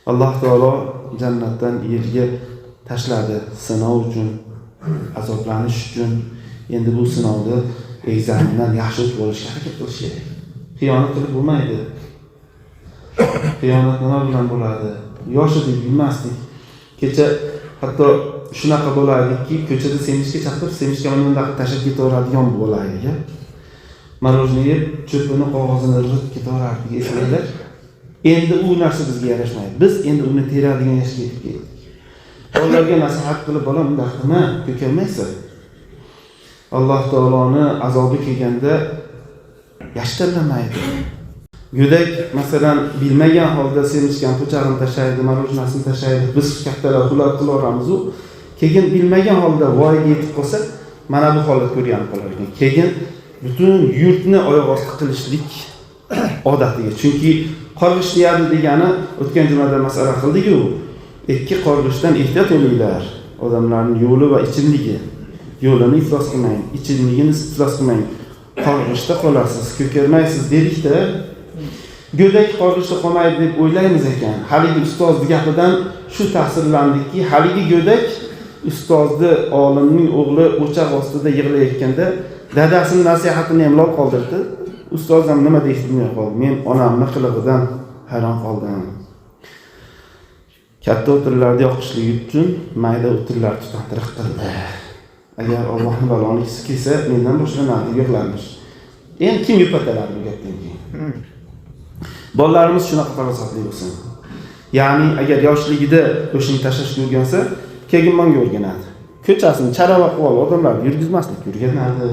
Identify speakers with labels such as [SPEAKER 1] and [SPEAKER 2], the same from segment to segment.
[SPEAKER 1] Alloh taolo jannatdan yerga tashladi sinov uchun, azoblanish uchun. Endi bu sinovni egzamindan yaxshi o'tib olishga harakat qilish kerak. Xiyonat qilib bo'lmaydi. Xiyonat nima bilan bo'ladi? Yosh edik, bilmasdik. Kecha hatto shunaqa bo'lardiki, ko'chada semishga chaqirib, semishga mana bunday tashab ketaveradigan bo'lardi. Marojni yeb, cho'pini, qog'ozini rizib ketaverardik, eslaylar. Endi u narsa bizga yarashmaydi. Biz endi uni teradigan yoshga yetib keldik. Ularga nasihat qilib, bolam bunday qilma, ko'karmaysan. Alloh taoloni azobi kelganda yashtallamaydi. Go'dak masalan bilmagan holda semishgan po'chag'ini tashlaydi, marojnasini tashlaydi. Biz kattalar ular qilaveramiz u. Keyin bilmagan holda voyaga yetib qolsa, mana bu holat ko'rganib qolar ekan. Keyin butun yurtni oyoq osti qilishlik odatiga. Chunki qorg'ish deyadi degani o'tgan jumada masala qildik-ku. Ikki qorg'ishdan ehtiyot bo'linglar. Odamlarning yo'li va ichimligi. Yo'lini iflos qilmang, ichimligini iflos qilmang. Qorg'ishda qolasiz, ko'karmaysiz dedikda. Go'dak qorg'ishda qolmaydi deb o'ylaymiz ekan. Haligi ustozning gapidan shu ta'sirlandikki, haligi go'dak ustozni, olimning o'g'li o'choq ostida yig'layotganda dadasining nasihatini ham lol qoldirdi. Ustoz ham nima deyishni bilmay qoldi. Men onamning qilig'idan hayron qoldim. Katta o'tirlarda yoqishligi uchun mayda o'tirlar tutantiriq qildi. Agar Allohning baloni kelsa, mendan boshlanadi yig'lanish. Endi kim yupatalar bu gapdan keyin? Bolalarimiz shunaqa farosatli bo'lsin. Ya'ni agar yoshligida o'shini tashlashni o'rgansa, keyin menga o'rganadi. Ko'chasini charava qilib odamlarni yurgizmaslik o'rganadi.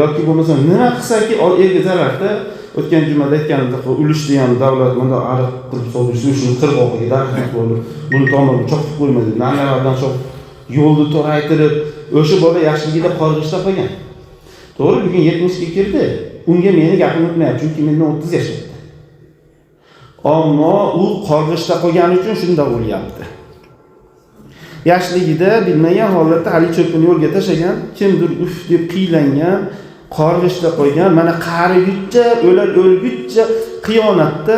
[SPEAKER 1] Yoki bo'lmasa nima qilsaki, elga zararda o'tgan jumada aytganimdek, ulushni ham davlat bunda ariq qilib solishni, shuni qirg'og'iga daraxt qo'yib, buni tomonga chopib qo'ymadi. Nanalardan chopib, yo'lni toraytirib, o'sha bola yoshligida qorg'ishda qolgan. To'g'ri, bugun 70 ga kirdi. Unga meni gapim o'tmayapti, chunki mendan 30 yoshda. Ammo u qorg'ishda qolgani uchun shunda bo'lyapti. Yoshligida bilmagan holatda hali cho'pini yo'lga tashlagan, kimdir uf deb qiylangan, qorg'ishda qolgan, mana qarigutcha, o'lguncha xiyonatda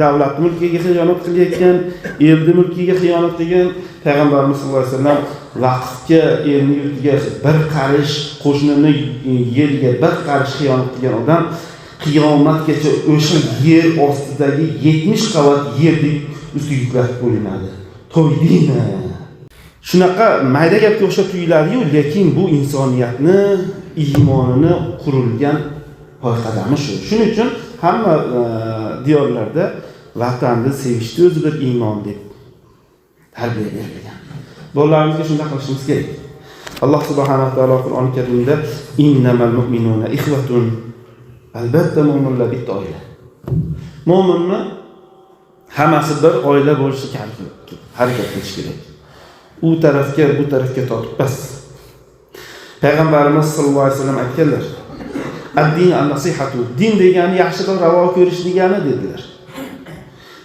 [SPEAKER 1] davlat mulkiga xiyonat qilayotgan, eldi mulkiga xiyonat qilgan, payg'ambarimiz sollallohu alayhi vasallam vaqtga, elni yurtiga bir qarish, qo'shnini yerga bir qarish xiyonat qilgan odam qiyomatgacha o'sha yer ostidagi 70 qavat yerni ustiga yuklatib qo'yiladi. To'ydingmi? Shunaqa mayda gapga o'xshab tuyuladi-yu, lekin bu insoniyatni iymonini qurilgan poyqadami shu. Shuning uchun hamma diyorlarda vatanni sevishni o'zi bir iymon deb tarbiya berilgan. Bolalarimizga shunday qilishimiz kerak. Alloh subhanahu va taolo Qur'oni Karimda innamal mu'minuna ikhwatun, albatta mu'minlar bitta oila. Mu'minni hammasi bir oila bo'lishiga harakat qilish kerak. U tarafga, bu tarafga tortib bas. Payg'ambarimiz sollallohu alayhi vasallam aytganlar: "Ad-din an-nasihatu", din degani yaxshilik ravo ko'rish degani dedilar.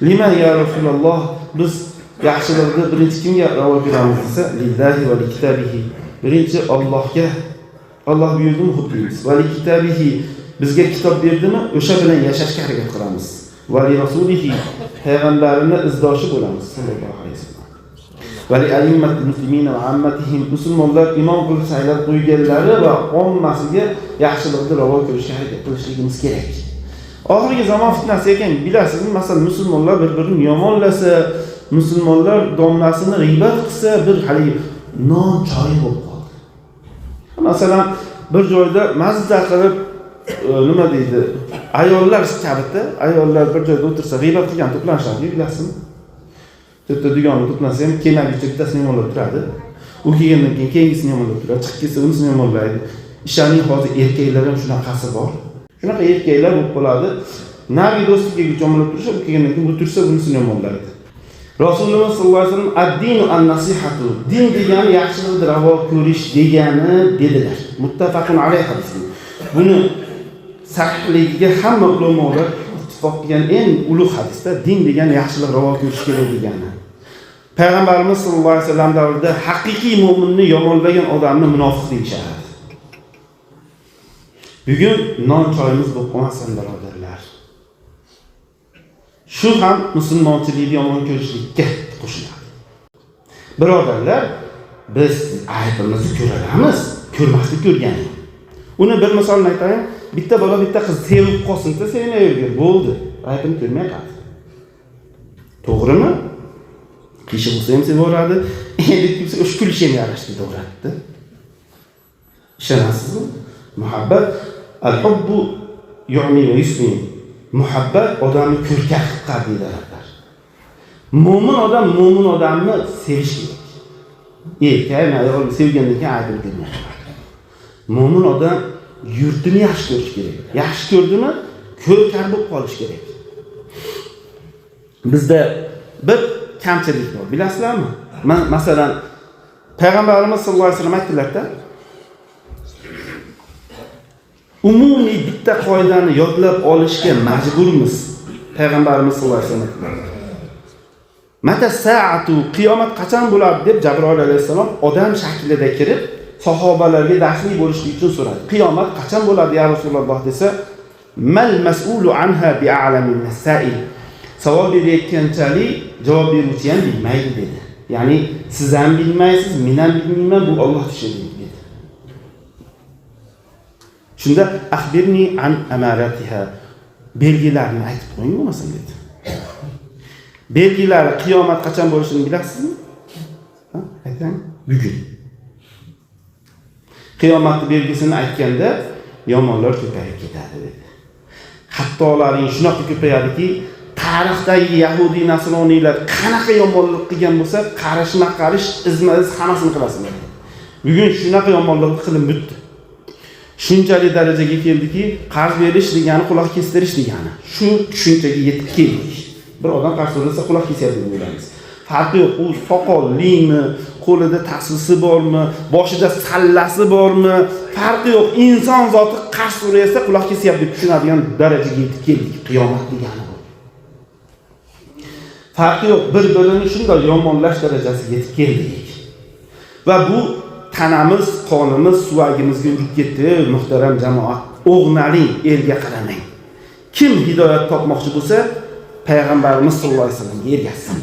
[SPEAKER 1] Liman ya Rasululloh, biz yaxshilikni birinchi kimga ravo ko'ramiz desa, lillahi va likitabihi. Birinchi Allohga. Alloh buyurdimi xudbimiz. Va likitabihi, bizga kitob berdimi, o'sha bilan yashashga harakat qilamiz. Va li rasulihi, payg'ambarini izdoshi bo'lamiz sallallohu alayhi vasallam. Va li a'immatil muslimin va ammatihim, musulmonlar imom qilib saylab qo'yganlari va ommasiga yaxshilikni ravo ko'rishga harakat qilishligimiz kerak. Oxirgi zamon fitnasi ekan, bilasizmi? Masalan, musulmonlar bir-birini yomonlasa, musulmonlar domlasini g'iybat qilsa, bir hali non choy bo'lib qoldi. Masalan, bir joyda mazza qilib nima deydi? Ayollar kabida, ayollar bir joyda o'tirsa, g'iybat qilgan to'planishadi, bilasizmi? To'rtta dugonni to'plasa ham kemagicha bittasini yomonlab turadi. U kelgandan keyin keyingisini yomonlab turadi, chiqib ketsa unisini yomonlaydi. Ishaning hozir erkaklar ham shunaqasi bor. Shunaqa erkaklar bo'lib qoladi. Nari do'stiga yomonlab turishi, u kelgandan keyin bu tursa bunisini yomonlaydi. Rasululloh sollallohu alayhi vasallam ad-dinu an-nasihatu, din degani yaxshilikni ravo ko'rish degani dedilar. Muttafaqun alayhi hadis. Buni sahihligiga hamma ulamolar ittifoq qilgan eng ulug' hadisda din degani yaxshilik ravo ko'rish kerak degani. Payg'ambarimiz sollallohu alayhi vasallam davrida haqiqiy mu'minni yomonlagan odamni munofiq deyishardi. Bugun non choyimiz bo'lib qolmasin birodarlar. shu ham musulmonchilikni yomon ko'rishlikka qo'shiladi. Birodarlar, biz aybimizni ko'ramiz, ko'rmaslik ko'rgani. Uni bir misolni aytayin. Bitta bola bitta qiz sevib qolsin-da, sevmayvergan, bo'ldi. Aybini ko'rmay qoldi. To'g'rimi? Kishi bo'lsa ham sevaveradi, endi kimsa o'sha kulish ham yarashdi, to'g'ri-da. Ishonasizmi? Muhabbat al-hubbu yu'mi va yusmi. Muhabbat odamni ko'rkak qiladi deydilar. Mo'min odamni sevish kerak. Erkak ayolni sevgandan keyin aybini ko'rmaydi. Mo'min odam yurtini yaxshi ko'rish kerak. Yaxshi ko'rdimi, ko'rkak bo'lib qolish kerak. Bizda bir kamchilik bor, bilasizlarmi? Masalan, Payg'ambarimiz sollallohu alayhi vasallam aytdilar-da, umumiy bitta qoidani yodlab olishga majburmiz. Payg'ambarimiz sollallohu alayhi vasallam aytdilar. Mata sa'atu, qiyomat qachon bo'ladi deb Jabroil alayhisalom odam shaklida kirib, sahobalarga darslik bo'lishlik uchun so'radi. Qiyomat qachon bo'ladi ya Rasululloh desa, mal mas'ulu anha bi'alamin nasail. Savol berayotganchalik javob beruvchi ham bilmaydi dedi. Ya'ni siz ham bilmaysiz, men ham bilmayman, bu Alloh tushunadi dedi. Shunda akhbirni an amaratiha, belgilarini aytib qo'ying bo'lmasa dedi. Belgilari qiyomat qachon bo'lishini bilasizmi? Aytang, bugun. Qiyomatning belgisini aytganda yomonlar ko'payib ketadi dedi. Xattolarning shunaqa ko'payadiki, tarixdagi Yahudi nasroniylar qanaqa yomonlik qilgan bo'lsa, qarish izma-iz hammasini qilasizlar. Bugun shunaqa yomonlik qilib bitdi. Shunchalik darajaga keldiki, qarz berish degani quloq kestirish degani. Shu tushunchaga yetib keldik. Bir odam qarz so'rasa quloq kesyapti deb o'ylaymiz. Farqi yo'q, u soqollimi, qo'lida tasvisi bormi, boshida sallasi bormi, farqi yo'q. Inson zoti qarz so'raysa quloq kesyapti deb tushunadigan darajaga yetib keldik. Qiyomat degani bu. Farqi yo'q, bir-birini shunday yomonlash darajasiga yetib keldik. Va bu tanamiz, qonimiz, suvagimizga urib ketdi, muhtaram jamoat. O'g'naling, elga qaramang. Kim hidoyat topmoqchi bo'lsa, Payg'ambarimiz sollallohu alayhi vasallamga ergashsin.